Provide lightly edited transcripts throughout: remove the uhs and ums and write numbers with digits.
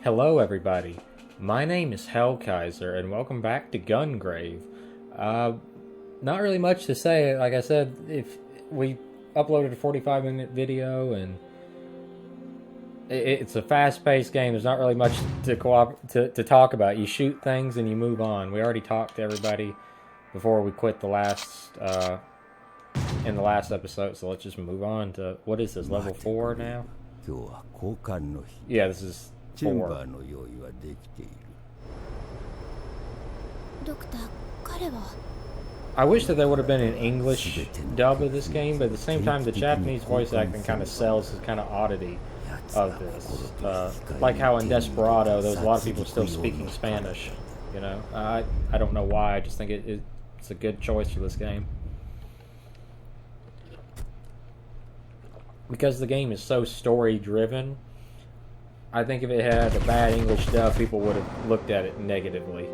Hello everybody, my name is Hellkaiser and welcome back to Gungrave. Not really much to say. Like I said, if we uploaded a 45-minute video and it's a fast-paced game, there's not really much to talk about. You shoot things and you move on. We already talked to everybody before we quit the last in the last episode, so let's just move on to, what is this, level 4 now? Yeah, this is 4. I wish that there would have been an English dub of this game, but at the same time, the Japanese voice acting kind of sells this kind of oddity of this. Like how in Desperado, there was a lot of people still speaking Spanish. You know, I don't know why. I just think it's a good choice for this game. Because the game is so story-driven, I think if it had a bad English dub, people would have looked at it negatively.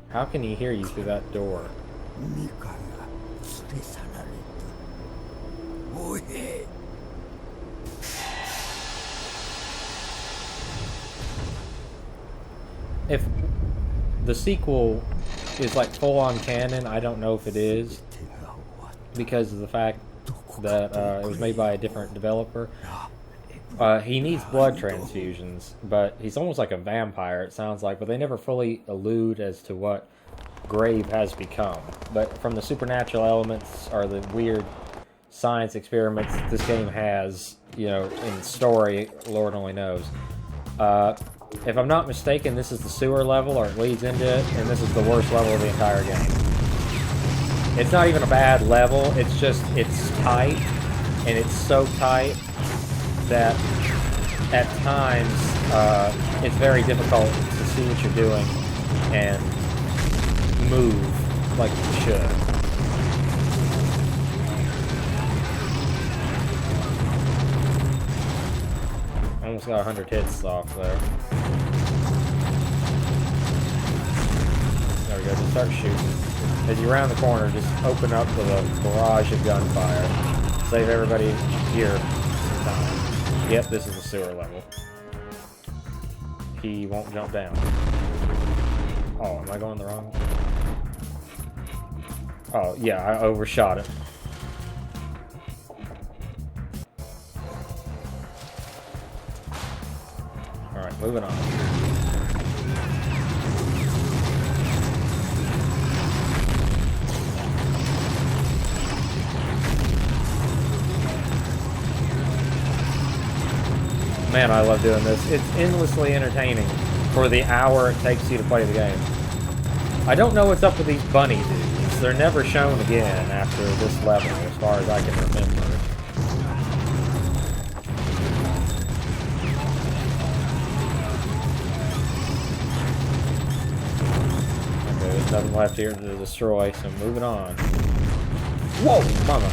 How can he hear you through that door? If the sequel is like full-on canon, I don't know if it is, because of the fact that it was made by a different developer. He needs blood transfusions, but he's almost like a vampire, it sounds like, but they never fully allude as to what Grave has become. But from the supernatural elements or the weird science experiments that this game has, you know, in story, Lord only knows. If I'm not mistaken, this is the sewer level, or it leads into it, and this is the worst level of the entire game. It's not even a bad level, it's just, it's tight, and it's so tight that at times it's very difficult to see what you're doing and move like you should. Almost got 100 hits off there. There we go, just start shooting. As you round the corner, just open up with a barrage of gunfire. Save everybody here some time. Yep, this is a sewer level. He won't jump down. Oh, am I going the wrong way? Oh, yeah, I overshot it. Alright, moving on. Man, I love doing this. It's endlessly entertaining for the hour it takes you to play the game. I don't know what's up with these bunny dudes. They're never shown again after this level, as far as I can remember. Okay, there's nothing left here to destroy, so moving on. Whoa, mama!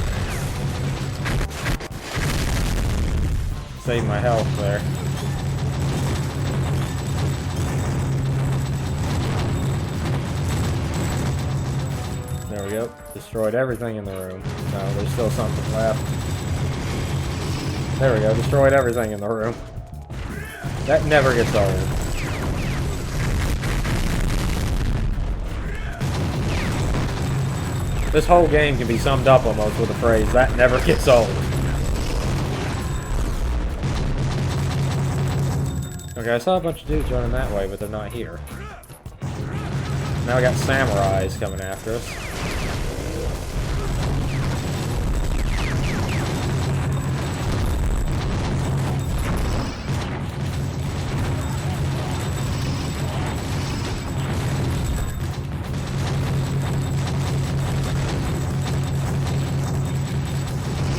Save my health there. There we go. Destroyed everything in the room. No, there's still something left. There we go. Destroyed everything in the room. That never gets old. This whole game can be summed up almost with the phrase, that never gets old. Okay, I saw a bunch of dudes running that way, but they're not here. Now we got samurais coming after us.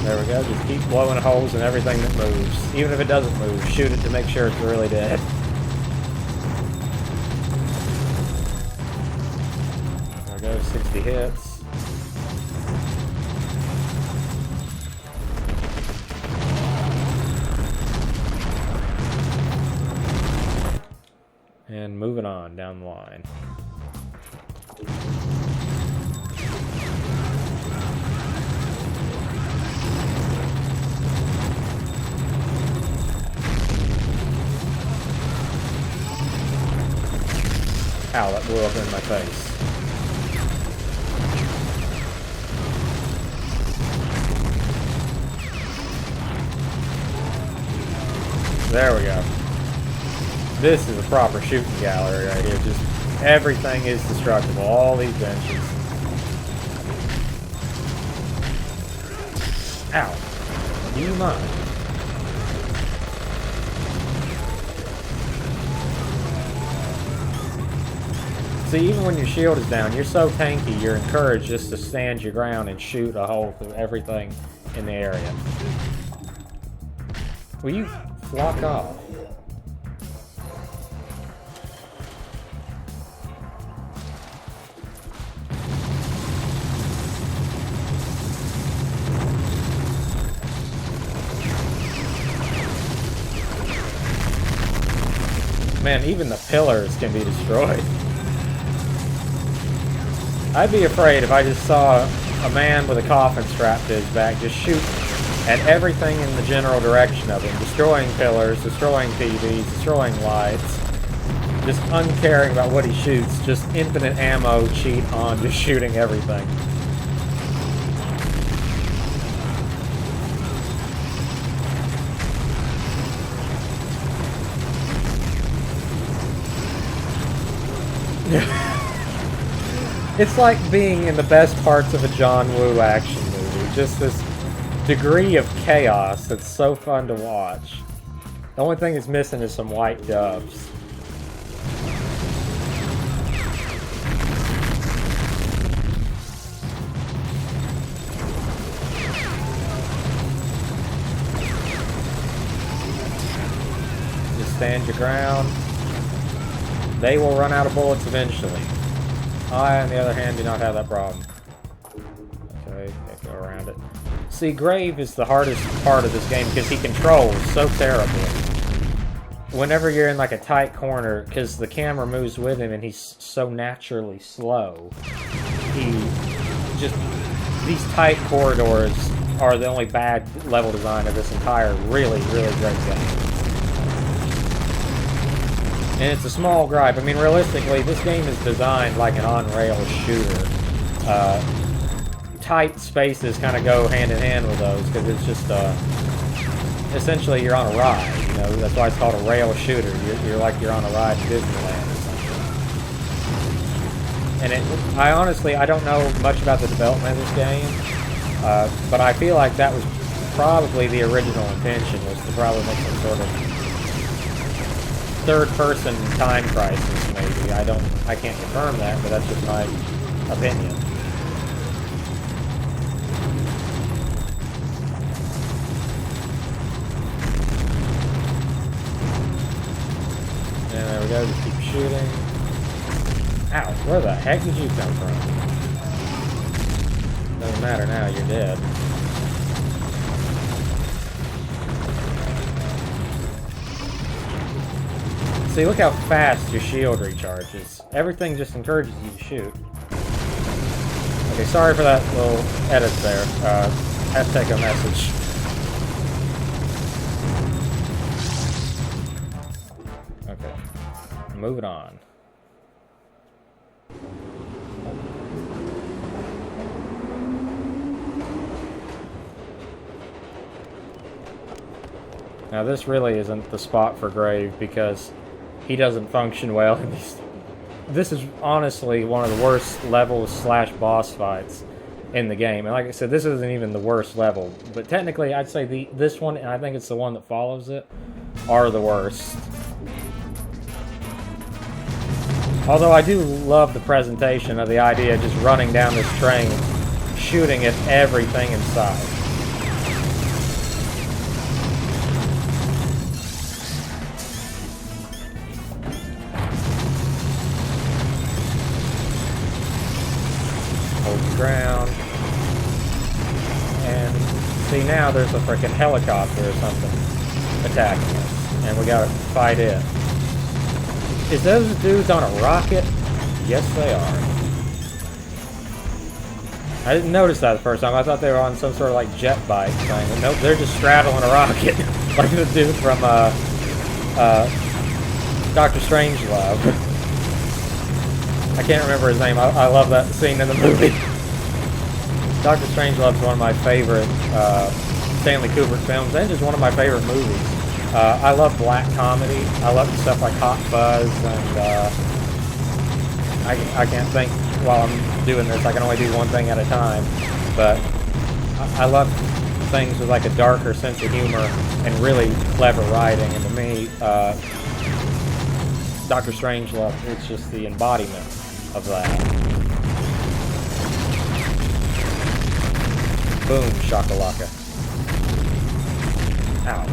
There we go, just keep blowing holes in everything that moves. Even if it doesn't move, shoot it to make sure it's really dead. There we go, 60 hits. And moving on down the line. Ow, that blew up in my face. There we go. This is a proper shooting gallery right here. Just everything is destructible. All these benches. Ow. Do you mind? See, even when your shield is down, you're so tanky, you're encouraged just to stand your ground and shoot a hole through everything in the area. Will you flock off? Man, even the pillars can be destroyed. I'd be afraid if I just saw a man with a coffin strapped to his back just shoot at everything in the general direction of him, destroying pillars, destroying TVs, destroying lights, just uncaring about what he shoots, just infinite ammo, cheat on, just shooting everything. It's like being in the best parts of a John Woo action movie. Just this degree of chaos that's so fun to watch. The only thing that's missing is some white doves. Just stand your ground. They will run out of bullets eventually. I, on the other hand, do not have that problem. Okay, can't go around it. See, Grave is the hardest part of this game because he controls so terribly. Whenever you're in like a tight corner, because the camera moves with him and he's so naturally slow, he just... These tight corridors are the only bad level design of this entire really, really great game. And it's a small gripe. I mean, realistically, this game is designed like an on-rails shooter. Tight spaces kind of go hand-in-hand with those, because it's just, essentially you're on a ride, you know? That's why it's called a rail shooter. You're like you're on a ride to Disneyland or something. And I honestly, I don't know much about the development of this game, but I feel like that was probably the original intention, was to probably make some sort of third-person time crisis, maybe. I can't confirm that, but that's just my opinion. And there we go, just keep shooting. Ow, where the heck did you come from? Doesn't matter now, you're dead. See, look how fast your shield recharges. Everything just encourages you to shoot. Okay, sorry for that little edit there. Have to take a message. Okay, moving on. Now this really isn't the spot for Grave because he doesn't function well in these. This is honestly one of the worst levels slash boss fights in the game. And like I said, this isn't even the worst level. But technically, I'd say this one, and I think it's the one that follows it, are the worst. Although I do love the presentation of the idea of just running down this train, shooting at everything in sight. Ground, and see now there's a freaking helicopter or something attacking us, and we gotta fight it. Is those dudes on a rocket? Yes, they are. I didn't notice that the first time. I thought they were on some sort of like jet bike thing. But nope, they're just straddling a rocket. Like the dude from Doctor Strangelove. I can't remember his name. I love that scene in the movie. Doctor Strangelove is one of my favorite Stanley Kubrick films, and just one of my favorite movies. I love black comedy. I love stuff like Hot Fuzz, and I can't think while I'm doing this. I can only do one thing at a time, but I love things with like a darker sense of humor and really clever writing. And to me, Doctor Strangelove, it's just the embodiment of that. Boom, shakalaka. Ow.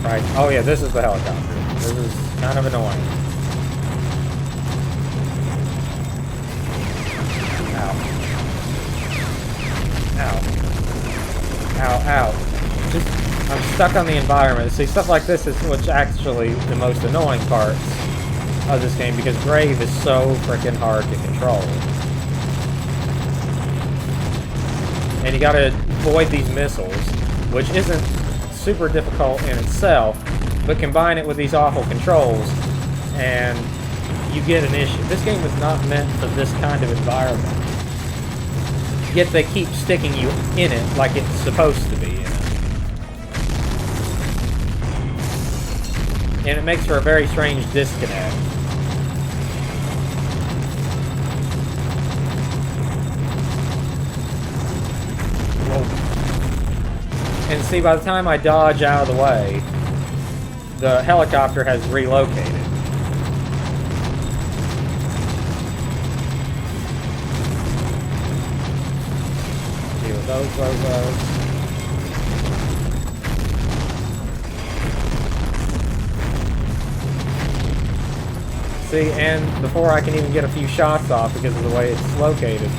Right. Oh yeah, this is the helicopter. This is kind of annoying. Ow. Ow. Ow, ow. Just, I'm stuck on the environment. See, stuff like this is what's actually the most annoying parts of this game, because Grave is so freaking hard to control. And you gotta avoid these missiles, which isn't super difficult in itself, but combine it with these awful controls, and you get an issue. This game was not meant for this kind of environment. Yet they keep sticking you in it like it's supposed to be in it. And it makes for a very strange disconnect. And see, by the time I dodge out of the way, the helicopter has relocated. Deal with those. See, and before I can even get a few shots off because of the way it's located,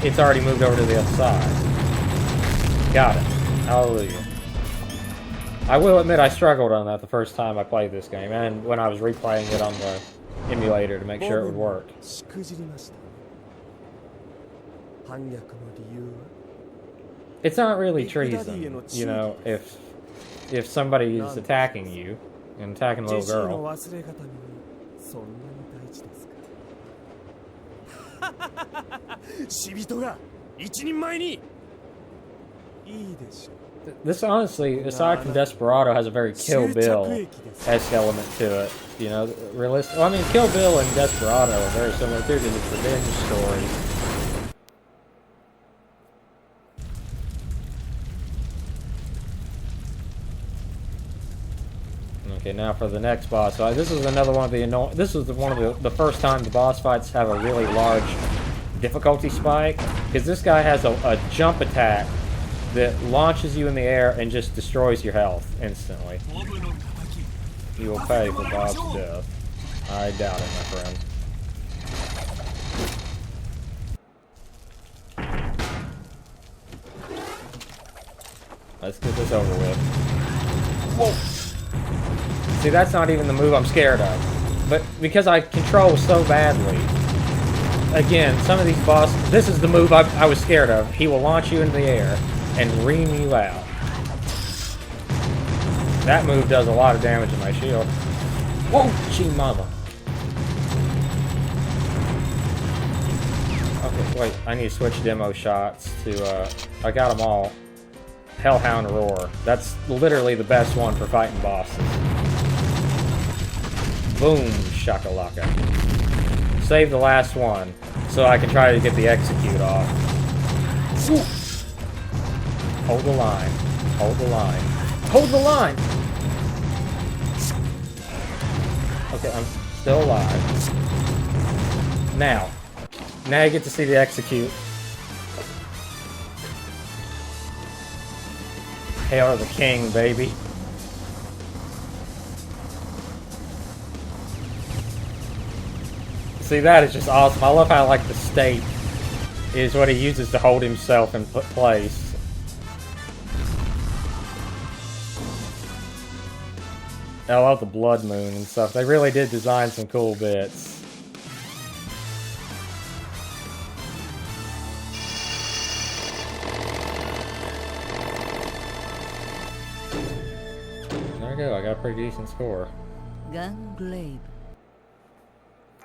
it's already moved over to the other side. Got it. Hallelujah. I will admit I struggled on that the first time I played this game, and when I was replaying it on the emulator to make sure it would work. It's not really treason, you know, if somebody is attacking you, and attacking a little girl. This honestly, aside from Desperado, has a very Kill Bill-esque element to it. You know, realistic. Well, I mean, Kill Bill and Desperado are very similar too, because it's revenge stories. Okay, now for the next boss fight. This is another one of the This is one of the first time the boss fights have a really large difficulty spike, because this guy has a jump attack that launches you in the air and just destroys your health instantly. You will pay for Bob's death. I doubt it, my friend. Let's get this over with. Whoa! See, that's not even the move I'm scared of. But because I control so badly, again, some of these bosses, this is the move I was scared of. He will launch you into the air and ream you out. That move does a lot of damage to my shield. Whoa, gee mama. Okay, wait, I need to switch demo shots to, I got them all. Hellhound Roar. That's literally the best one for fighting bosses. Boom, shakalaka. Save the last one, so I can try to get the execute off. Ooh. Hold the line. Hold the line. Hold the line! Okay, I'm still alive. Now you get to see the execute. Hail to the king, baby. See, that is just awesome. I love how, like, the stake is what he uses to hold himself in place. I love the blood moon and stuff. They really did design some cool bits. I go. I got a pretty decent score. Gungrave.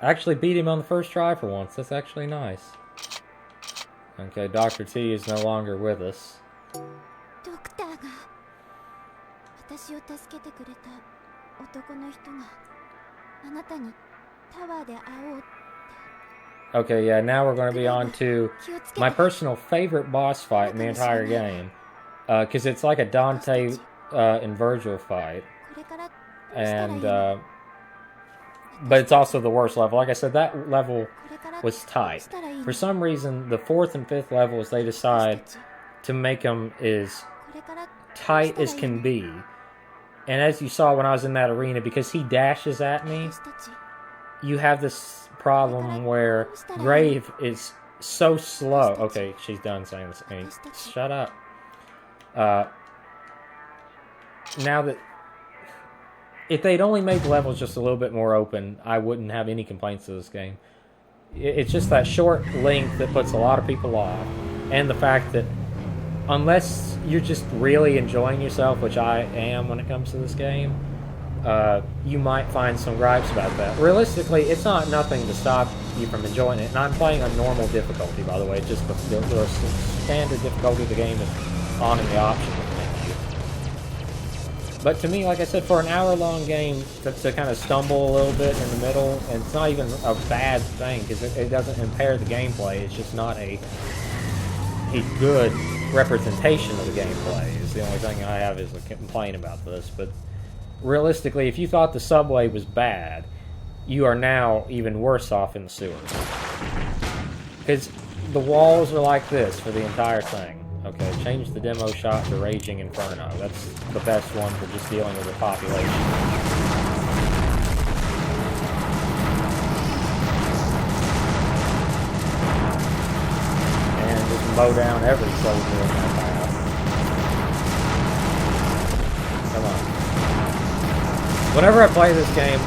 I actually beat him on the first try for once. That's actually nice. Okay, Dr. T is no longer with us. Okay, yeah, now we're going to be on to my personal favorite boss fight in the entire game. Because it's like a Dante and Virgil fight. And, but it's also the worst level. Like I said, that level was tight. For some reason, the 4th and 5th levels, they decide to make them as tight as can be. And as you saw when I was in that arena, because he dashes at me, you have this problem where Grave is so slow. Okay, she's done saying this. I mean, shut up. Now that if they'd only made the levels just a little bit more open, I wouldn't have any complaints to this game. It's just that short length that puts a lot of people off, and the fact that unless you're just really enjoying yourself, which I am when it comes to this game, you might find some gripes about that. Realistically, it's not nothing to stop you from enjoying it, and I'm playing on normal difficulty, by the way. Just the standard difficulty of the game is on in the options menu. But to me, like I said, for an hour-long game, to kind of stumble a little bit in the middle, and it's not even a bad thing, because it doesn't impair the gameplay. It's just not a good representation of the gameplay, is the only thing I have is a complaint about this. But realistically, if you thought the subway was bad, you are now even worse off in the sewers. Because the walls are like this for the entire thing. Okay, change the demo shot to Raging Inferno. That's the best one for just dealing with the population. And just mow down every soldier in that path. Come on. Whenever I play this game,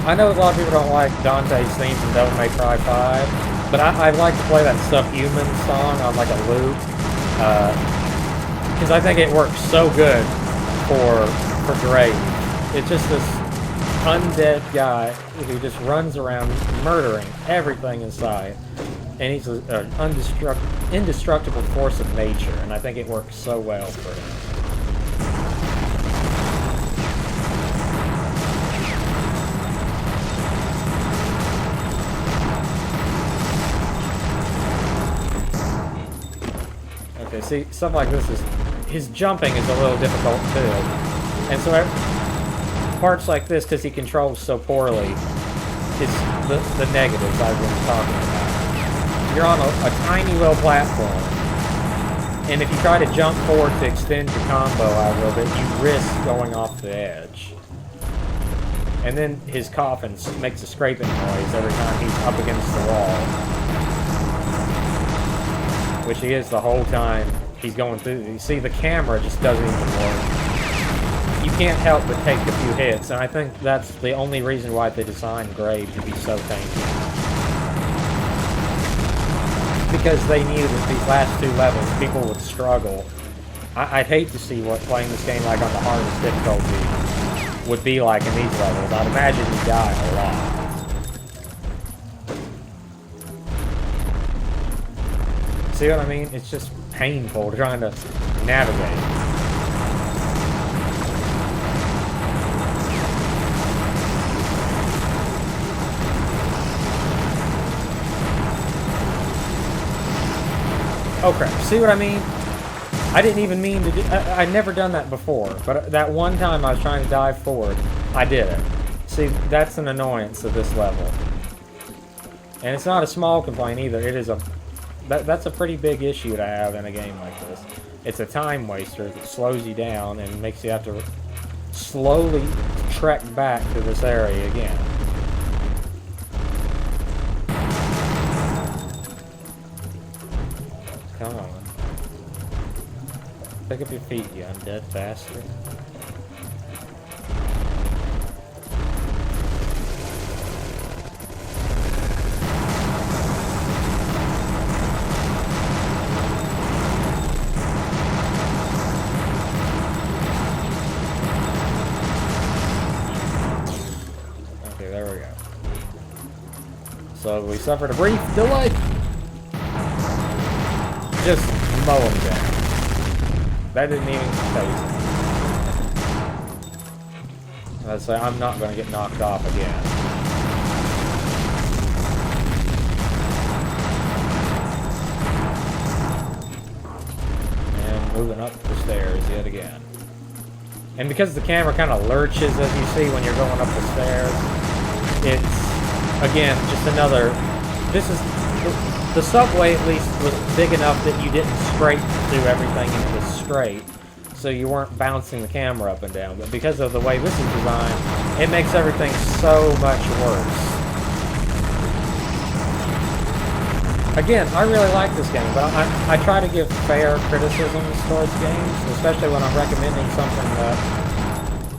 I know a lot of people don't like Dante's themes in Devil May Cry 5, but I like to play that Subhuman song on like a loop. Because I think it works so good for Grave. It's just this undead guy who just runs around murdering everything in sight. And he's an indestructible force of nature, and I think it works so well for him. Okay, see, stuff like this is... His jumping is a little difficult, too. And so parts like this, because he controls so poorly, is the negatives I've been talking about. You're on a tiny little platform, and if you try to jump forward to extend your combo out a little bit, you risk going off the edge. And then his coffin makes a scraping noise every time he's up against the wall. Which he is the whole time he's going through. You see, the camera just doesn't even work. You can't help but take a few hits, and I think that's the only reason why they designed Grave to be so tanky. Because they knew that these last two levels, people would struggle. I'd hate to see what playing this game like on the hardest difficulty would be like in these levels. I'd imagine you die a lot. See what I mean? It's just painful trying to navigate. Oh crap, see what I mean? I didn't even mean to do... I'd never done that before, but that one time I was trying to dive forward, I did it. See, that's an annoyance of this level. And it's not a small complaint either, it is a... That's a pretty big issue to have in a game like this. It's a time waster that slows you down and makes you have to slowly trek back to this area again. Come on. Pick up your feet, you undead bastard. So we suffered a brief delay. Just mow him down. That didn't even phase me. I'd say I'm not going to get knocked off again. And moving up the stairs yet again. And because the camera kind of lurches, as you see when you're going up the stairs, it's, again, just another... This is... The subway, at least, was big enough that you didn't straight do everything and it was straight. So you weren't bouncing the camera up and down. But because of the way this is designed, it makes everything so much worse. Again, I really like this game, but I try to give fair criticisms towards games, especially when I'm recommending something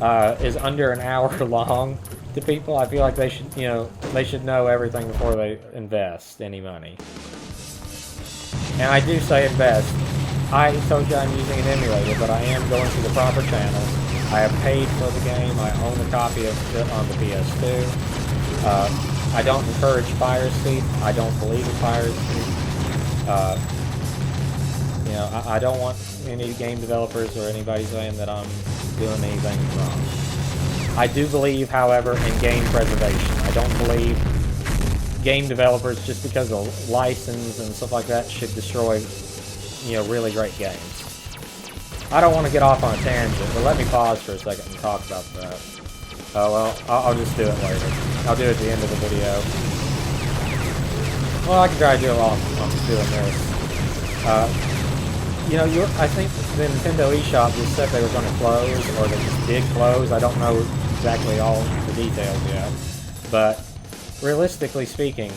that is under an hour long to people. I feel like they should, they should know everything before they invest any money. And I do say invest. I told you I'm using an emulator, but I am going through the proper channels. I have paid for the game. I own a copy of it on the PS2. I don't encourage piracy. I don't believe in piracy. I don't want any game developers or anybody saying that I'm doing anything wrong. I do believe, however, in game preservation. I don't believe game developers, just because of license and stuff like that, should destroy, really great games. I don't want to get off on a tangent, but let me pause for a second and talk about that. Well, I'll just do it later. I'll do it at the end of the video. Well, I can try to do it while I'm doing this. I think the Nintendo eShop just said they were going to close, or they just did close. I don't know exactly all the details yet. But realistically speaking,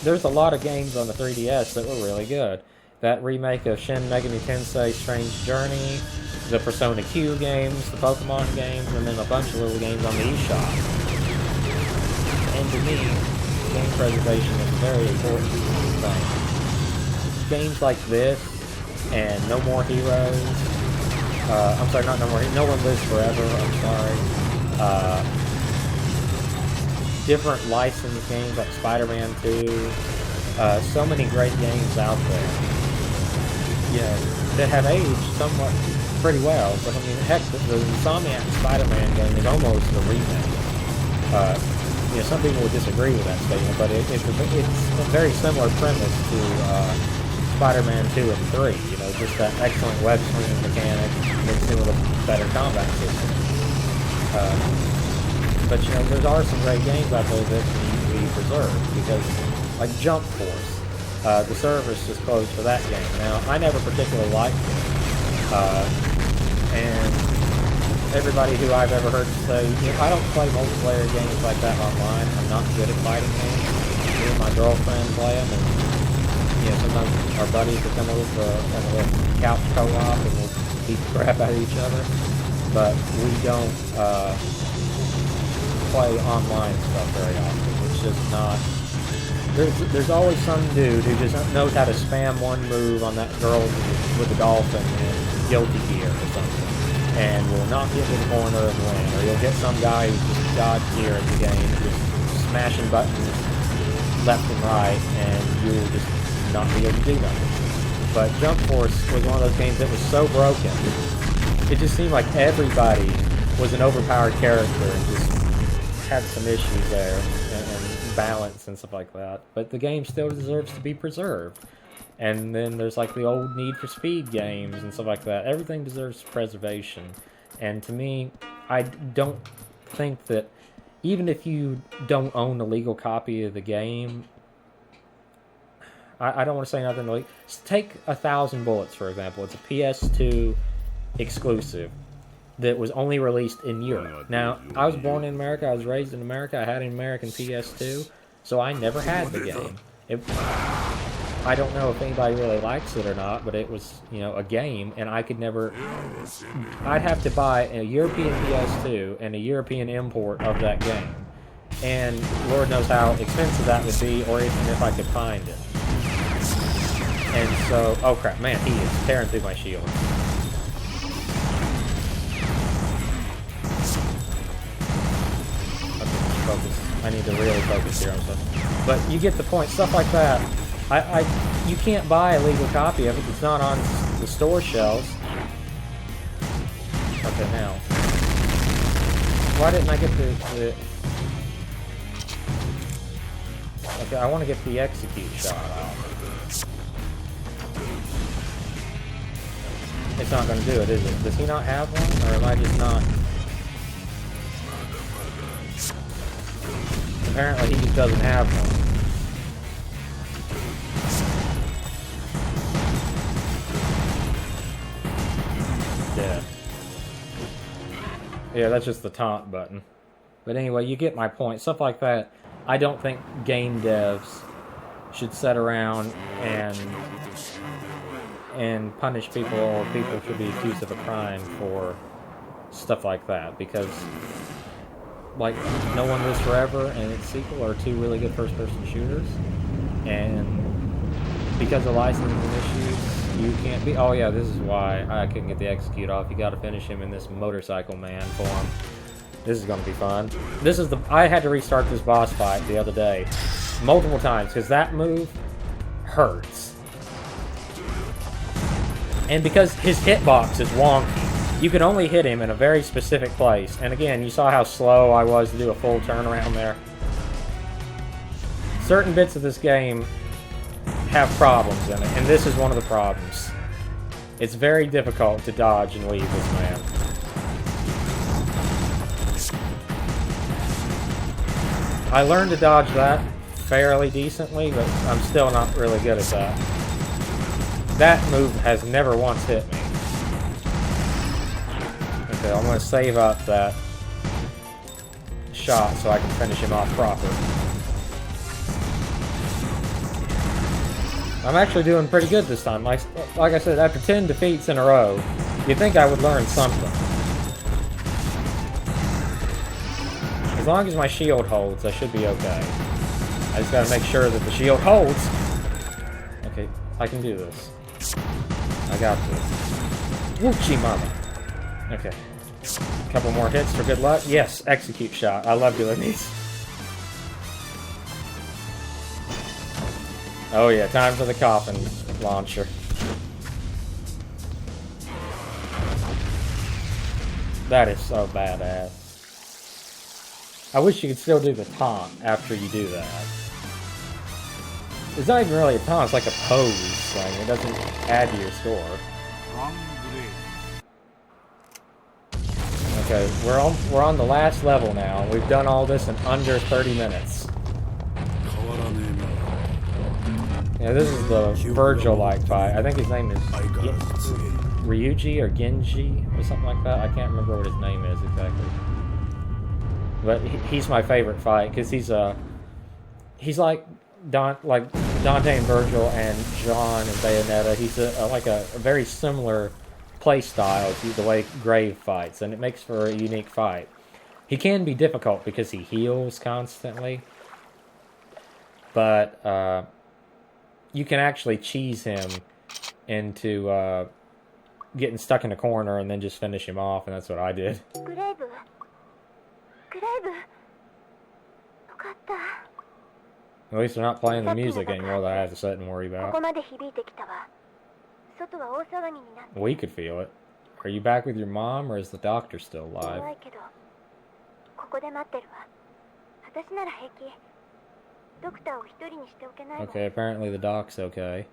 there's a lot of games on the 3DS that were really good. That remake of Shin Megami Tensei Strange Journey, the Persona Q games, the Pokemon games, and then a bunch of little games on the eShop. And to me, game preservation is a very important thing. Games like this, and No More Heroes, I'm sorry, not No More Heroes, No One Lives Forever, I'm sorry. Different licensed games like Spider-Man 2, so many great games out there, that have aged somewhat pretty well. But I mean, heck, the Insomniac Spider-Man game is almost a remake. Some people would disagree with that statement, but it's a very similar premise to Spider-Man 2 and 3. Just that excellent web swinging mechanic mixed in with a better combat system. But there are some great games out there that need to be preserved, because, like Jump Force, the servers just closed for that game. Now, I never particularly liked it, and everybody who I've ever heard say, I don't play multiplayer games like that online. I'm not good at fighting games. Me and my girlfriend play them, and sometimes our buddies will come over for kind of a couch co-op, and we'll beat the crap out of each other. But we don't play online stuff very often. It's just not... There's always some dude who just knows how to spam one move on that girl with the dolphin in Guilty Gear or something, and will not get to the corner and win. Or you'll get some guy who's just god tier at the game, just smashing buttons left and right, and you'll just not be able to do nothing. But Jump Force was one of those games that was so broken. It just seemed like everybody was an overpowered character and just had some issues there, and balance and stuff like that. But the game still deserves to be preserved. And then there's like the old Need for Speed games and stuff like that. Everything deserves preservation. And to me, I don't think that, even if you don't own a legal copy of the game, I don't want to say nothing like, take 1,000 Bullets, for example. It's a PS2 exclusive that was only released in Europe. Now, I was born in America, I was raised in America, I had an American PS2, so I never had the game. I don't know if anybody really likes it or not, but it was, a game, and I could never... I'd have to buy a European PS2 and a European import of that game. And Lord knows how expensive that would be, or even if I could find it. And so... Oh crap, man, he is tearing through my shield. Focus. I need to really focus here on stuff. But you get the point. Stuff like that. You can't buy a legal copy of it. It's not on the store shelves. Okay, now. Why didn't I get the... Okay, I want to get the execute shot off. It's not going to do it, is it? Does he not have one? Or am I just not... Apparently he just doesn't have one. Dead. Yeah, that's just the taunt button. But anyway, you get my point. Stuff like that. I don't think game devs should sit around and punish people, or people should be accused of a crime for stuff like that, because like No One Lives Forever and its sequel are two really good first-person shooters, and because of licensing issues, you can't be... Oh yeah, this is why I couldn't get the execute off. You gotta finish him in this motorcycle man form. This is gonna be fun. This is the... I had to restart this boss fight the other day multiple times, because that move hurts. And because his hitbox is wonky, you can only hit him in a very specific place. And again, you saw how slow I was to do a full turnaround there. Certain bits of this game have problems in it, and this is one of the problems. It's very difficult to dodge and weave this man. I learned to dodge that fairly decently, but I'm still not really good at that. That move has never once hit me. Okay, I'm going to save up that shot so I can finish him off proper. I'm actually doing pretty good this time. Like I said, after 10 defeats in a row, you'd think I would learn something. As long as my shield holds, I should be okay. I just gotta make sure that the shield holds. Okay, I can do this. I got this. Woochie mama. Okay. A couple more hits for good luck. Yes, execute shot. I love doing these. Oh yeah, time for the coffin launcher. That is so badass. I wish you could still do the taunt after you do that. It's not even really a taunt, it's like a pose thing. It doesn't add to your score. Okay, we're on the last level now. We've done all this in under 30 minutes. Yeah, this is the Virgil-like fight. I think his name is Ryuji or Genji or something like that. I can't remember what his name is exactly. But he's my favorite fight because he's like Dante and Virgil and John and Bayonetta. He's like a very similar play style to the way Grave fights, and it makes for a unique fight. He can be difficult because he heals constantly, but you can actually cheese him into getting stuck in a corner and then just finish him off, and that's what I did. At least they're not playing the music anymore that I have to sit and worry about. We could feel it. Are you back with your mom, or is the doctor still alive? Okay, apparently the doc's okay.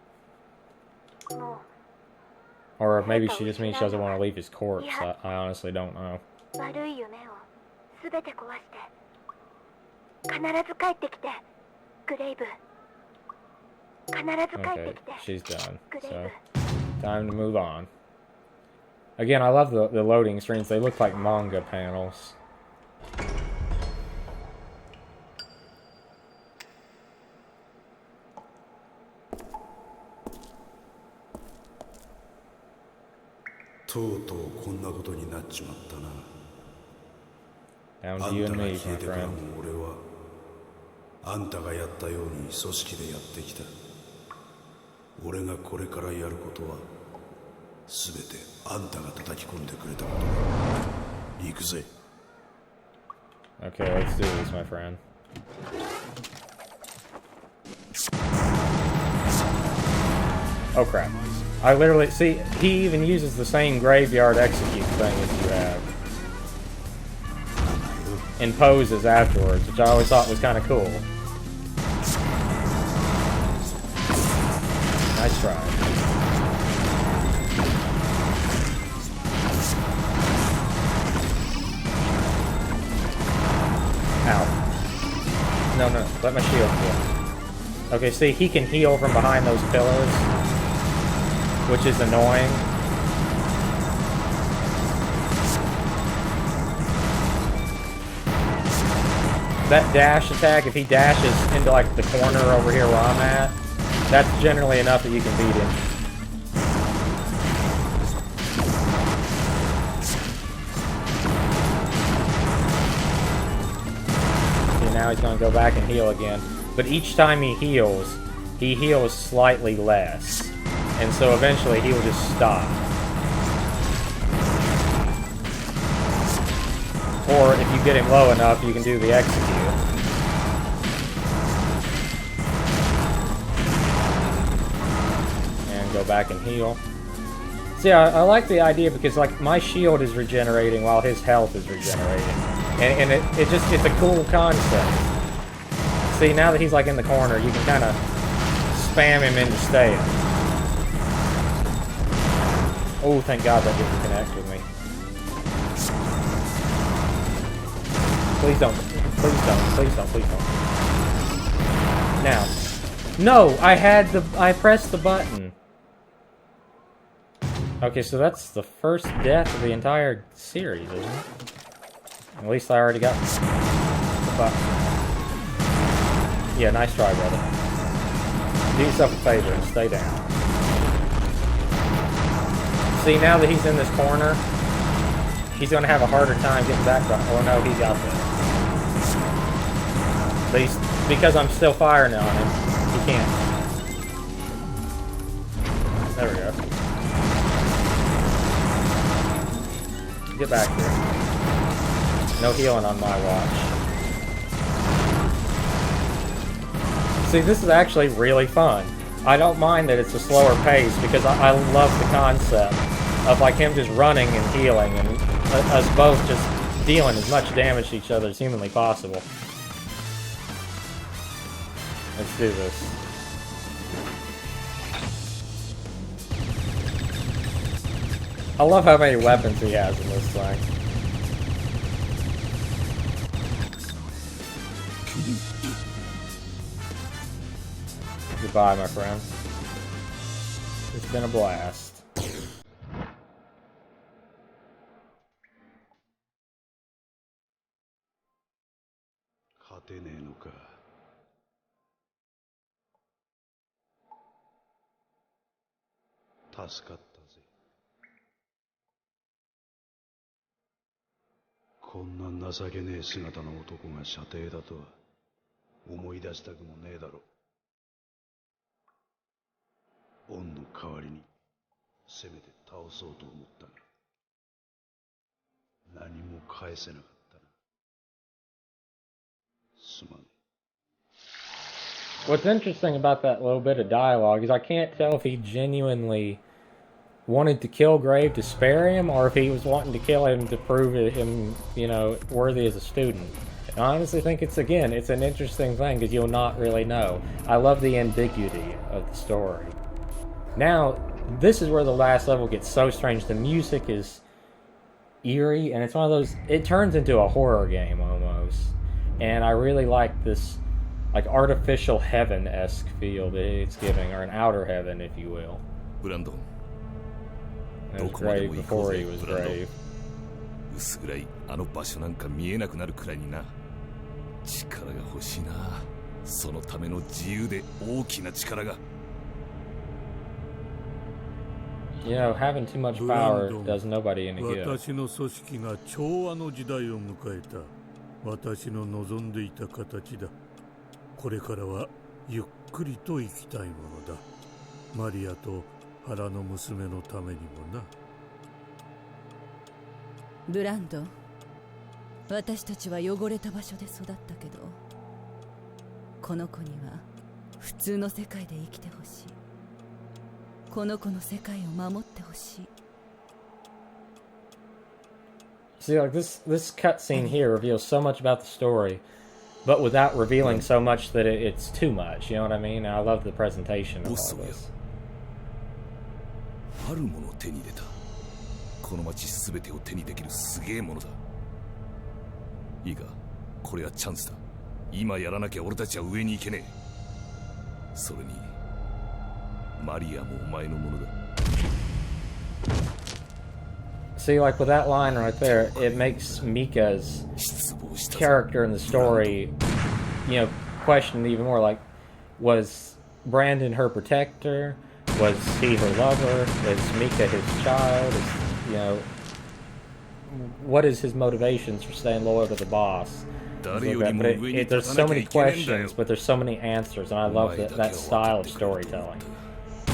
Or maybe she just means she doesn't want to leave his corpse. I honestly don't know. Okay, she's done. So, time to move on. Again, I love the loading screens. They look like manga panels. Down to you and me, my friend. あんたがやったように組織でやってきた。俺がこれからやることは全てあんたが叩き込んでくれたことだ。行くぜ。 Okay, let's do this, my friend. Oh crap. I literally, see, he even uses the same graveyard execute thing as you have. In poses afterwards, which I always thought was kind of cool. Nice try. Ow. No, no, let my shield heal. Okay, see, he can heal from behind those pillars, which is annoying. That dash attack, if he dashes into like the corner over here where I'm at, that's generally enough that you can beat him. See, now he's gonna go back and heal again. But each time he heals slightly less. And so eventually he will just stop. Or if you get him low enough, you can do the execute. And go back and heal. See, I like the idea because like my shield is regenerating while his health is regenerating. And it's a cool concept. See, now that he's like in the corner, you can kind of spam him into staying. Oh, thank God that didn't connect with me. Please don't. Please don't. Please don't. Please don't. Now. No! I pressed the button. Okay, so that's the first death of the entire series, isn't it? At least I already got the button. Yeah, nice try, brother. Do yourself a favor and stay down. See, now that he's in this corner, he's going to have a harder time getting back. Oh no, he got there. But he's, because I'm still firing on him, he can't. There we go. Get back here. No healing on my watch. See, this is actually really fun. I don't mind that it's a slower pace because I love the concept of like him just running and healing and us both just dealing as much damage to each other as humanly possible. Let's do this. I love how many weapons he has in this thing. Goodbye, my friend. It's been a blast. 勝てねえのか。助かったぜ。こんな情けねえ姿の男が射程だとは思い出したくもねえだろ。恩の代わりにせめて倒そうと思ったが何も返せなかったな。すまねえ。 What's interesting about that little bit of dialogue is I can't tell if he genuinely wanted to kill Grave to spare him or if he was wanting to kill him to prove him, you know, worthy as a student. And I honestly think it's an interesting thing because you'll not really know. I love the ambiguity of the story. Now, this is where the last level gets so strange. The music is eerie and it's one of those, it turns into a horror game almost. And I really like this like artificial heaven-esque feel that it's giving, or an outer heaven, if you will. Brandon. It was Grave before he was Grave. 薄暗いあの場所なんか見えなくなるくらいにな。力が欲しいな。そのための自由で大きな力が。You know, having too much power does nobody any good. 私の組織が調和の時代を迎えた。私の望んでいた形だ。これからはゆっくりと生きたいものだ。マリアと腹の娘のためにもな。ブランドン、私たちは汚れた場所で育ったけど、この子には普通の世界で生きてほしい。この子の世界を守ってほしい。 See, like this cutscene here reveals so much about the story, but without revealing so much that it's too much. You know what I mean? I love the presentation of all this. あるものを手に入れた。この町すべてを手にできるすげえものだ。いいか、これはチャンスだ。今やらなきゃ俺たちは上に行けねえ。それにマリアもお前のものだ。 See, like with that line right there, it makes Mika's character in the story, you know, question even more. Like, was Brandon her protector? Was he her lover? Is Mika his child? Is, you know, what is his motivations for staying loyal to the boss? But there's so many questions, but there's so many answers, and I love that style of storytelling.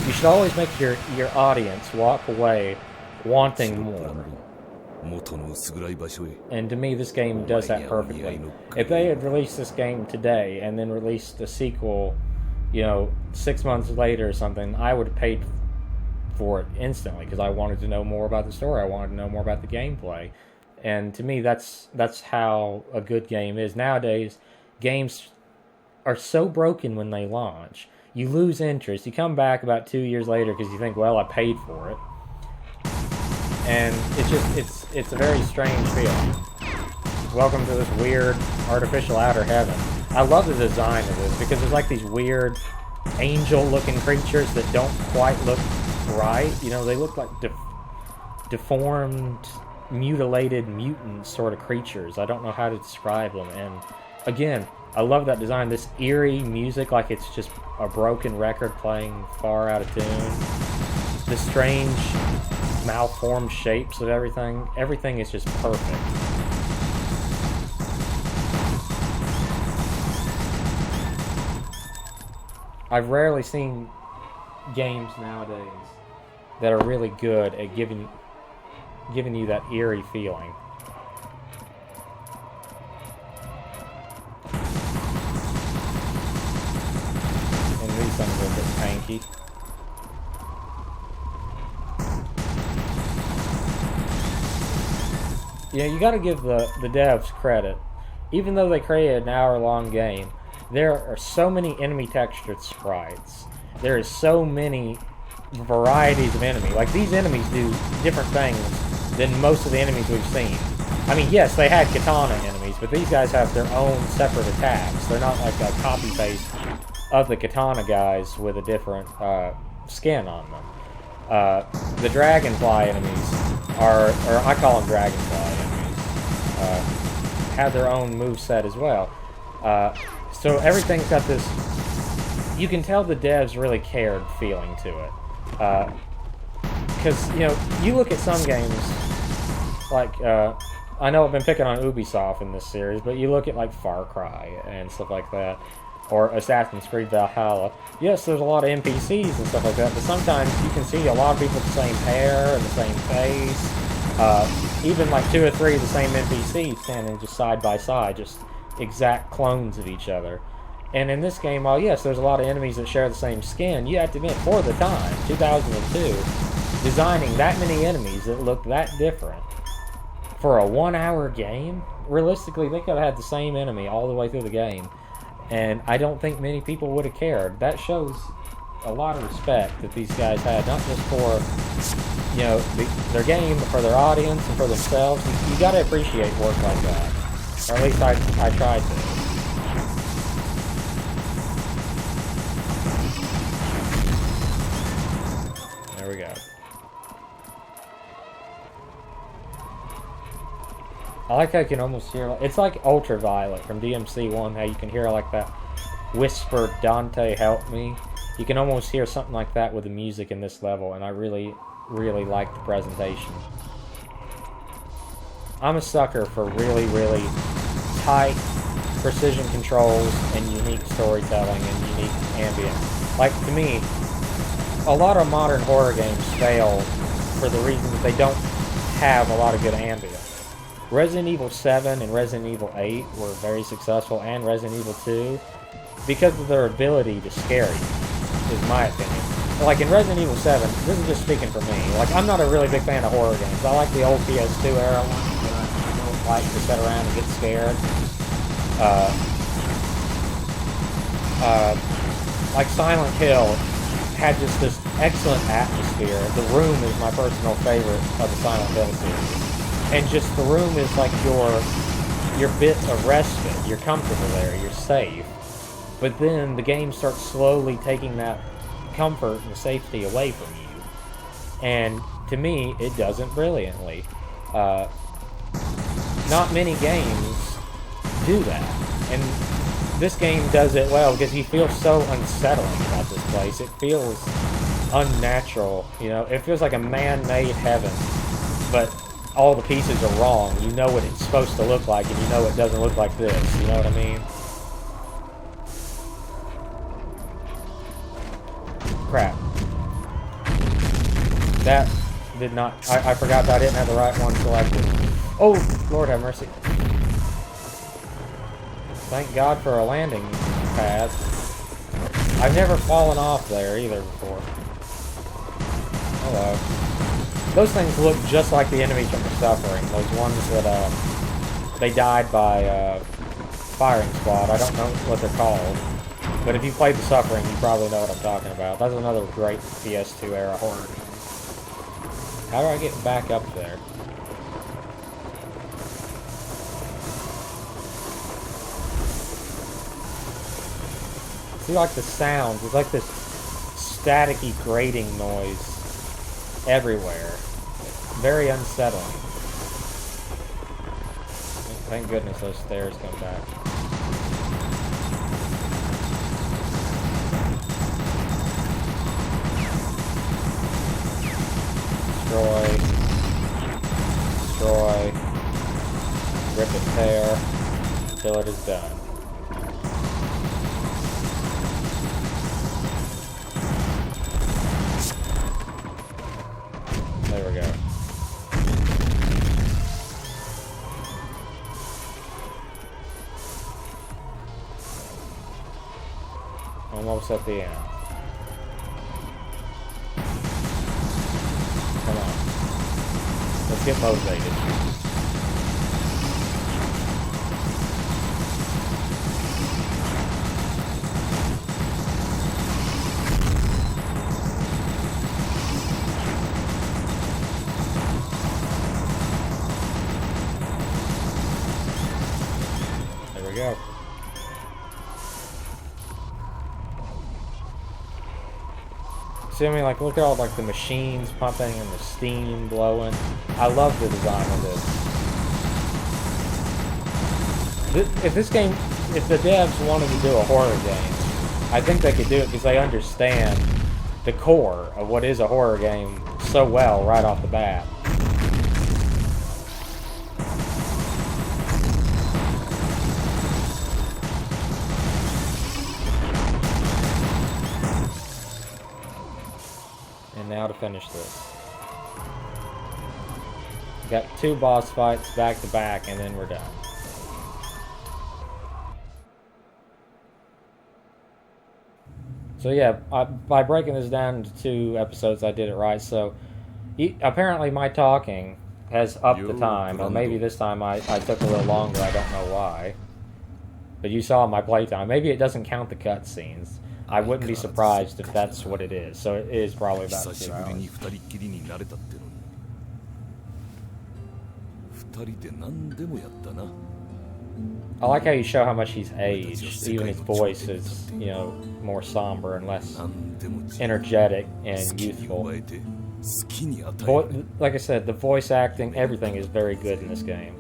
You should always make your audience walk away wanting more. And to me, this game does that perfectly. If they had released this game today and then released a sequel, you know, 6 months later or something, I would have paid for it instantly because I wanted to know more about the story. I wanted to know more about the gameplay. And to me, that's how a good game is. Nowadays, games are so broken when they launch. You lose interest. You come back about 2 years later because you think, well, I paid for it. And it's a very strange feeling. Welcome to this weird artificial outer heaven. I love the design of this because there's like these weird angel-looking creatures that don't quite look right. You know, they look like deformed, mutilated mutant sort of creatures. I don't know how to describe them. And again, I love that design. This eerie music, like it's just a broken record playing far out of tune. The strange malformed shapes of everything. Everything is just perfect. I've rarely seen games nowadays that are really good at giving you that eerie feeling. And these things are a bit tanky. Yeah, you gotta give the devs credit. Even though they created an hour-long game, there are so many enemy textured sprites. There is so many varieties of enemy. Like, these enemies do different things than most of the enemies we've seen. I mean, yes, they had katana enemies, but these guys have their own separate attacks. They're not like a copy-paste of the katana guys with a different skin on them. The dragonfly enemies or I call them dragonfly enemies, have their own moveset as well. So everything's got this, you can tell the devs really cared feeling to it. Because, you know, you look at some games, like, I know I've been picking on Ubisoft in this series, but you look at, like, Far Cry and stuff like that, or Assassin's Creed Valhalla. Yes, there's a lot of NPCs and stuff like that, but sometimes you can see a lot of people with the same hair and the same face. Even, like, 2 or 3 of the same NPCs standing just side by side, just exact clones of each other. And in this game, while yes, there's a lot of enemies that share the same skin, you have to admit, for the time, 2002, designing that many enemies that look that different for a 1-hour game, realistically, they could have had the same enemy all the way through the game. And I don't think many people would have cared. That shows a lot of respect that these guys had, not just for, you know, their game, but for their audience and for themselves. You gotta appreciate work like that. Or at least I tried to. There we go. I like how you can almost hear, it's like Ultraviolet from DMC1, how you can hear like that whisper, Dante help me. You can almost hear something like that with the music in this level, and I really, really like the presentation. I'm a sucker for really, really tight precision controls and unique storytelling and unique ambience. Like, to me, a lot of modern horror games fail for the reason that they don't have a lot of good ambience. Resident Evil 7 and Resident Evil 8 were very successful, and Resident Evil 2. because of their ability to scare you, is my opinion. Like in Resident Evil 7, this is just speaking for me. Like, I'm not a really big fan of horror games. I like the old PS2 era ones, but I don't like to sit around and get scared. Like Silent Hill had just this excellent atmosphere. The Room is my personal favorite of the Silent Hill series. And just the Room is like your bit of respite. You're comfortable there. You're safe. But then the game starts slowly taking that comfort and safety away from you. And to me, it does it brilliantly. Not many games do that. And this game does it well because you feel so unsettling about this place. It feels unnatural, you know. It feels like a man-made heaven, but all the pieces are wrong. You know what it's supposed to look like, and you know it doesn't look like this. You know what I mean? Crap. That did not... I forgot that I didn't have the right one selected. Oh, Lord have mercy. Thank God for a landing pad. I've never fallen off there either before. Hello. Those things look just like the enemies from the Suffering. Those ones that, they died by, firing squad. I don't know what they're called. But if you played the Suffering, you probably know what I'm talking about. That's another great PS2 era horror game. How do I get back up there? See, like the sounds, it's like this staticky grating noise everywhere. Very unsettling. Thank goodness those stairs come back. Destroy. Destroy. Rip and tear until it is done. There we go. Almost at the end. Come on. Let's get motivated. There we go. See, I mean, like, look at all, like, the machines pumping and the steam blowing. I love the design of this. If this game, if the devs wanted to do a horror game, I think they could do it because they understand the core of what is a horror game so well right off the bat. Now to finish this. Got 2 boss fights back to back and then we're done. So yeah, by breaking this down into 2 episodes I did it right. So apparently my talking has upped the time, or maybe this time I took a little longer, I don't know why. But you saw my playtime. Maybe it doesn't count the cutscenes. I wouldn't be surprised if that's what it is. So it is probably about 2 hours. I like how you show how much he's aged. Even his voice is, you know, more somber and less energetic and youthful. Like I said, the voice acting, everything is very good in this game.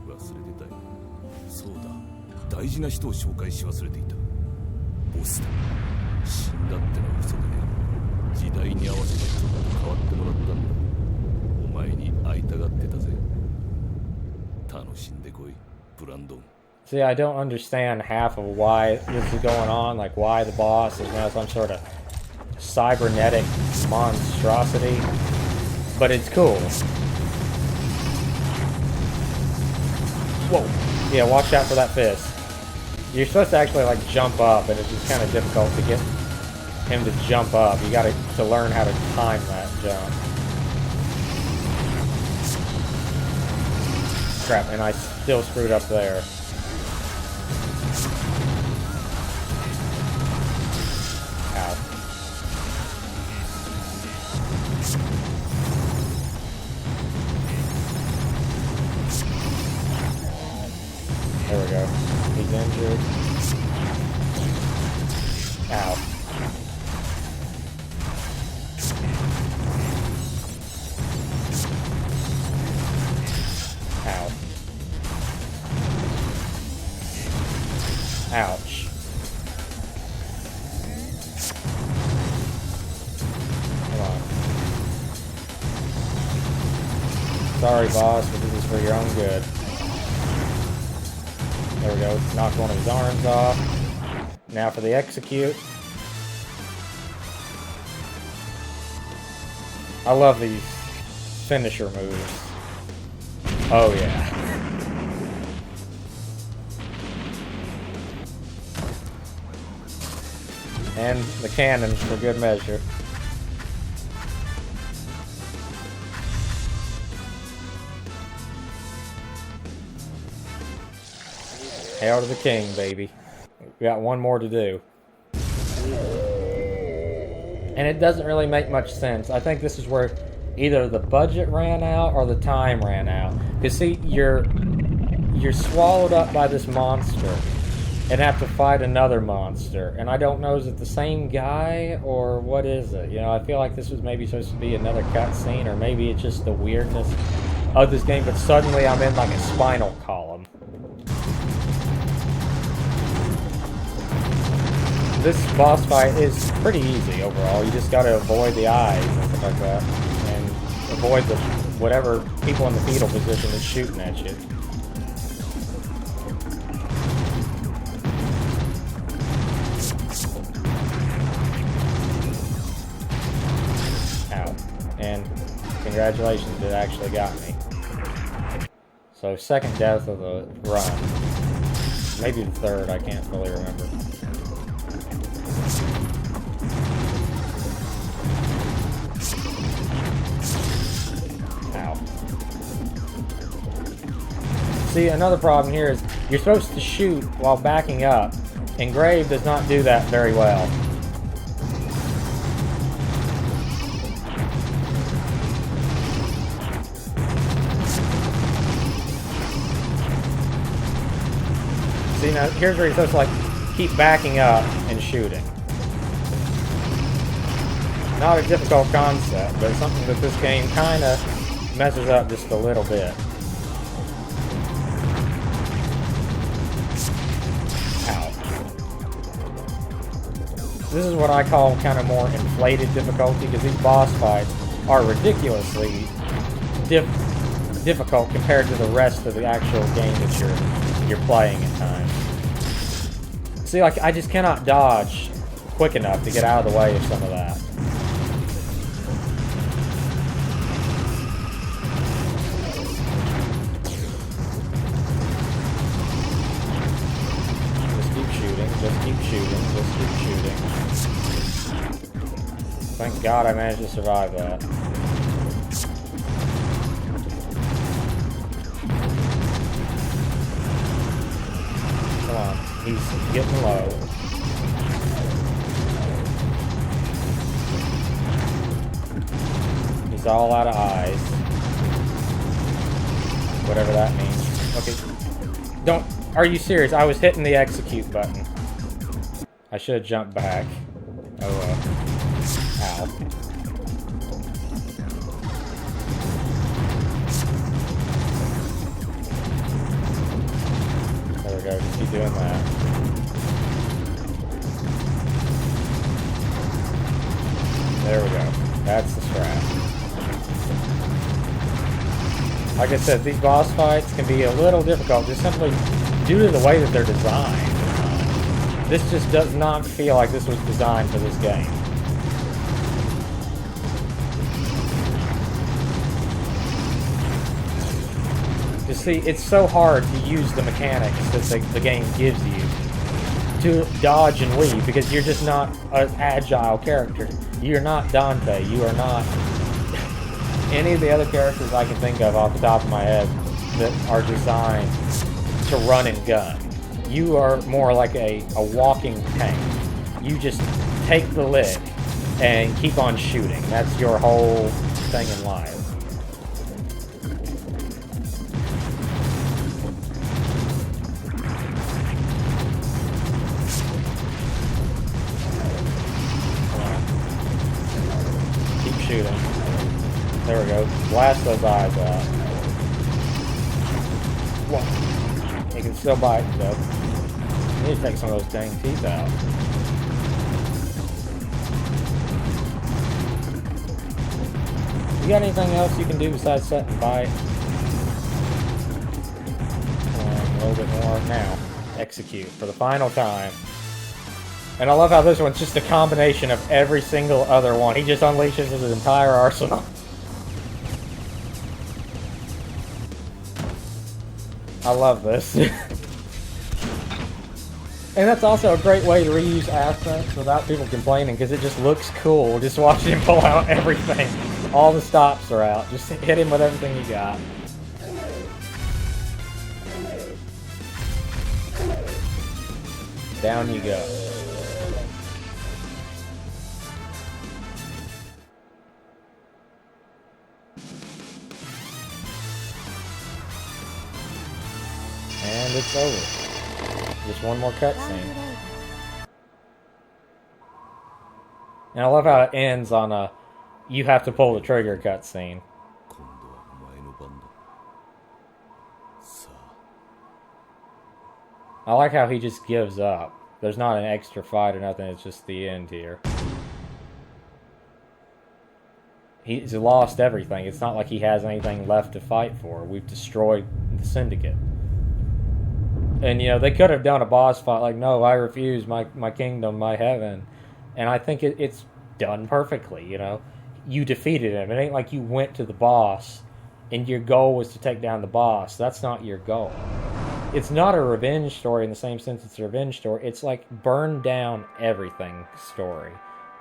忘れてたよ。そうだ、大事な人を紹介し忘れていた。ボスだ。死んだってのは嘘でね。時代に合わせてちょっと変わってもらったんだ。お前に会いたがってたぜ。楽しんでこい、ブランドン。See, I don't understand half of why this is going on, like why the boss is now some sort of cybernetic monstrosity, but it's cool. Whoa. Yeah, watch out for that fist. You're supposed to actually like jump up, and it's just kind of difficult to get him to jump up. You got to learn how to time that jump. Crap, and I still screwed up there. Ow. There we go. He's injured. Ow. Ow. Ouch. Come on. Sorry, boss, but this is for your own good. There we go. Knocked one of his arms off. Now for the execute. I love these finisher moves. Oh yeah. And the cannons for good measure. Hail to the king, baby. We got one more to do. And it doesn't really make much sense. I think this is where either the budget ran out or the time ran out. Because see, you're swallowed up by this monster and have to fight another monster. And I don't know, is it the same guy or what is it? You know, I feel like this was maybe supposed to be another cutscene, or maybe it's just the weirdness of this game, but suddenly I'm in like a spinal column. This boss fight is pretty easy overall. You just gotta avoid the eyes and stuff like that. And avoid the whatever people in the fetal position is shooting at you. Ow. And congratulations, it actually got me. So second death of the run. Maybe the third, I can't fully remember. Ow. See, another problem here is you're supposed to shoot while backing up, and Gungrave does not do that very well. See, now here's where you're supposed to like keep backing up and shooting. Not a difficult concept, but it's something that this game kind of messes up just a little bit. Ow. This is what I call kind of more inflated difficulty, because these boss fights are ridiculously difficult compared to the rest of the actual game that you're playing at times. See, like, I just cannot dodge quick enough to get out of the way of some of that. Just keep shooting, just keep shooting, just keep shooting. Thank God I managed to survive that. Come on. He's getting low. He's all out of eyes. Whatever that means. Okay. Don't. Are you serious? I was hitting the execute button. I should have jumped back. Oh well. Ow. There we go. Just keep doing that. There we go. That's the strat. Like I said, these boss fights can be a little difficult just simply due to the way that they're designed. This just does not feel like this was designed for this game. You see, it's so hard to use the mechanics that the game gives you to dodge and weave because you're just not an agile character. You're not Dante. You are not any of the other characters I can think of off the top of my head that are designed to run and gun. You are more like a walking tank. You just take the lick and keep on shooting. That's your whole thing in life. Keep shooting. There we go. Blast those eyes out. Whoa. You can still bite, though. You need to take some of those dang teeth out. You got anything else you can do besides set and bite? A little bit more now. Execute for the final time. And I love how this one's just a combination of every single other one. He just unleashes his entire arsenal. I love this. And that's also a great way to reuse assets without people complaining, because it just looks cool just watching him pull out everything. All the stops are out. Just hit him with everything you got. Down you go. And it's over. Just one more cutscene. And I love how it ends on a you have to pull the trigger cutscene. I like how he just gives up. There's not an extra fight or nothing, it's just the end here. He's lost everything. It's not like he has anything left to fight for. We've destroyed the Syndicate. And, you know, they could have done a boss fight like, no, I refuse, my kingdom, my heaven. And I think it's done perfectly, you know. You defeated him. It ain't like you went to the boss and your goal was to take down the boss. That's not your goal. It's not a revenge story in the same sense it's a revenge story. It's like burn down everything story,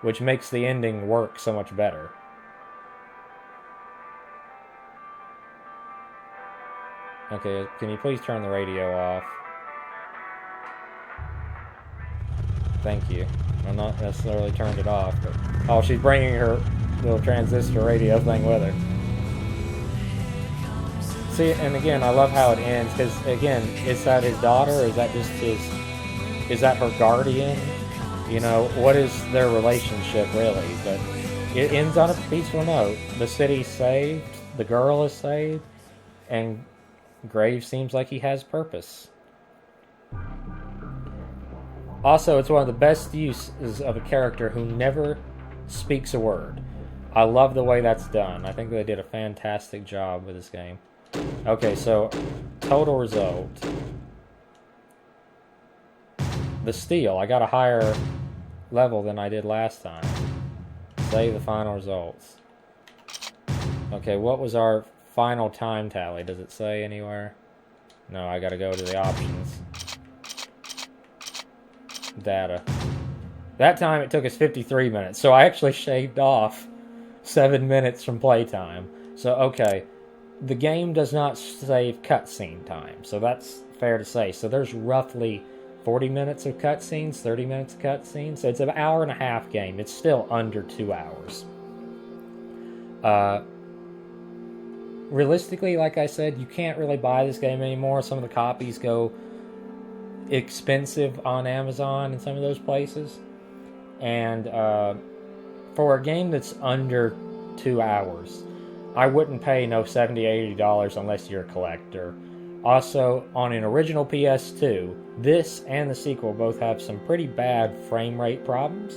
which makes the ending work so much better. Okay, can you please turn the radio off? Thank you. I'm not necessarily turned it off, but... Oh, she's bringing her little transistor radio thing with her. See, and again, I love how it ends, because, again, is that his daughter? Is that just his... Is that her guardian? You know, what is their relationship, really? But it ends on a peaceful note. The city's saved, the girl is saved, and Grave seems like he has purpose. Also, it's one of the best uses of a character who never speaks a word. I love the way that's done. I think they did a fantastic job with this game. Okay, so total result. The steel. I got a higher level than I did last time. Save the final results. Okay, what was our final time tally? Does it say anywhere? No, I gotta go to the options. Data. That time it took us 53 minutes, so I actually shaved off 7 minutes from playtime. So, okay, the game does not save cutscene time, so that's fair to say. So there's roughly 40 minutes of cutscenes, 30 minutes of cutscenes, so it's an hour and a half game. It's still under 2 hours. Realistically, like I said, you can't really buy this game anymore. Some of the copies go expensive on Amazon and some of those places. And for a game that's under 2 hours, I wouldn't pay no $70, $80 unless you're a collector. Also, on an original PS2, this and the sequel both have some pretty bad frame rate problems.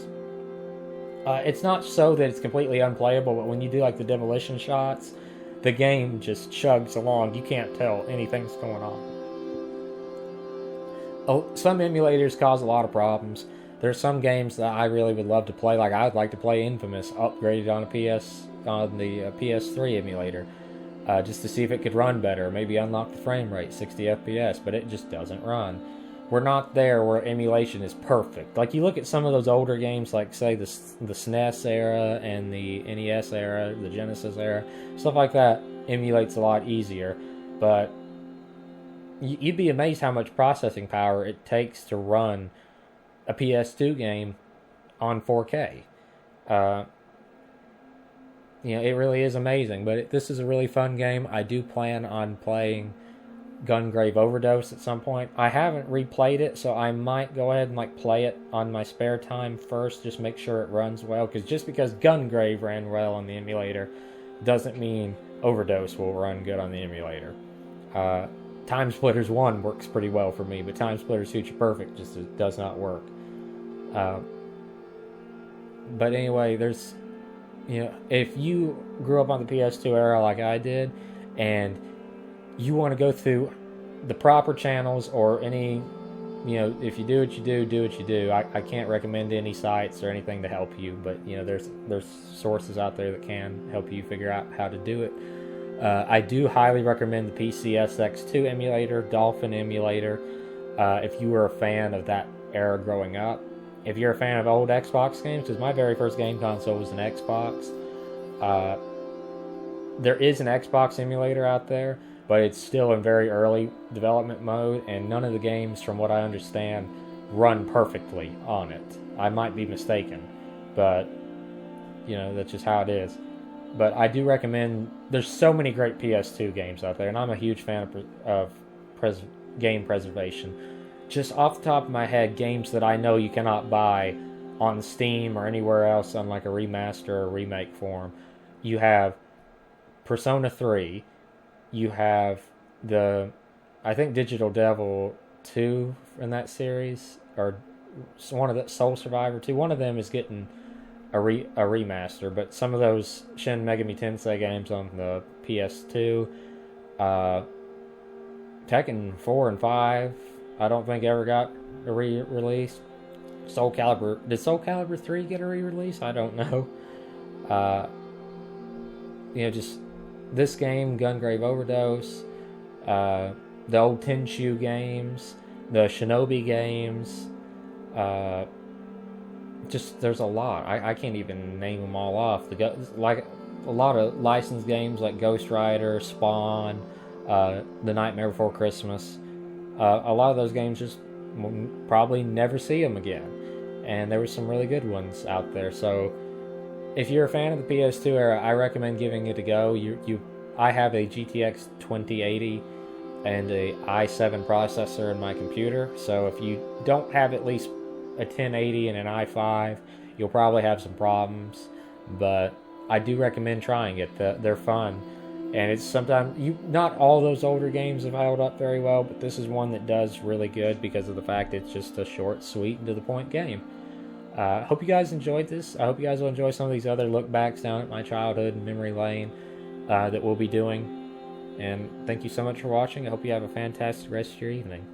It's not so that it's completely unplayable, but when you do like the demolition shots, the game just chugs along. You can't tell anything's going on. Oh, some emulators cause a lot of problems. There's some games that I really would love to play. Like I would like to play Infamous upgraded on the PS3 emulator. just to see if it could run better, maybe unlock the frame rate, 60 FPS, but it just doesn't run. We're not there where emulation is perfect. Like, you look at some of those older games, like, say, the SNES era and the NES era, the Genesis era, stuff like that emulates a lot easier, but you'd be amazed how much processing power it takes to run a PS2 game on 4K. It really is amazing, but this is a really fun game. I do plan on playing Gungrave Overdose at some point. I haven't replayed it, so I might go ahead and play it on my spare time first, just make sure it runs well, because just because Gungrave ran well on the emulator doesn't mean Overdose will run good on the emulator. Time Splitters 1 works pretty well for me, but Time Splitters Future Perfect just does not work. But anyway, there's, if you grew up on the PS2 era like I did, and you want to go through the proper channels, or any, if you do what you do. I can't recommend any sites or anything to help you, but there's sources out there that can help you figure out how to do it. I do highly recommend the PCSX2 emulator, Dolphin emulator, if you were a fan of that era growing up. If you're a fan of old Xbox games, because my very first game console was an Xbox, there is an Xbox emulator out there, but it's still in very early development mode, and none of the games, from what I understand, run perfectly on it. I might be mistaken, but that's just how it is. But I do recommend, there's so many great PS2 games out there, and I'm a huge fan of game preservation. Just off the top of my head, games that I know you cannot buy on Steam or anywhere else on like a remaster or remake form. You have Persona 3, you have I think Digital Devil 2 in that series, or one of the Soul Survivor 2, one of them is getting a remaster, but some of those Shin Megami Tensei games on the PS2, Tekken 4 and 5, I don't think ever got a re-release. Did Soul Calibur 3 get a re-release? I don't know. Just this game, Gungrave Overdose, the old Tenchu games, the Shinobi games, just there's a lot. I can't even name them all off. Like a lot of licensed games like Ghost Rider, Spawn, The Nightmare Before Christmas. A lot of those games just probably never see them again. And there were some really good ones out there. So if you're a fan of the PS2 era, I recommend giving it a go. I have a GTX 2080 and a i7 processor in my computer. So if you don't have at least a 1080 and an i5, you'll probably have some problems. But I do recommend trying it. They're fun. And it's sometimes, not all those older games have held up very well, but this is one that does really good because of the fact it's just a short, sweet, and to the point game. Hope you guys enjoyed this. I hope you guys will enjoy some of these other look backs down at my childhood and memory lane that we'll be doing. And thank you so much for watching. I hope you have a fantastic rest of your evening.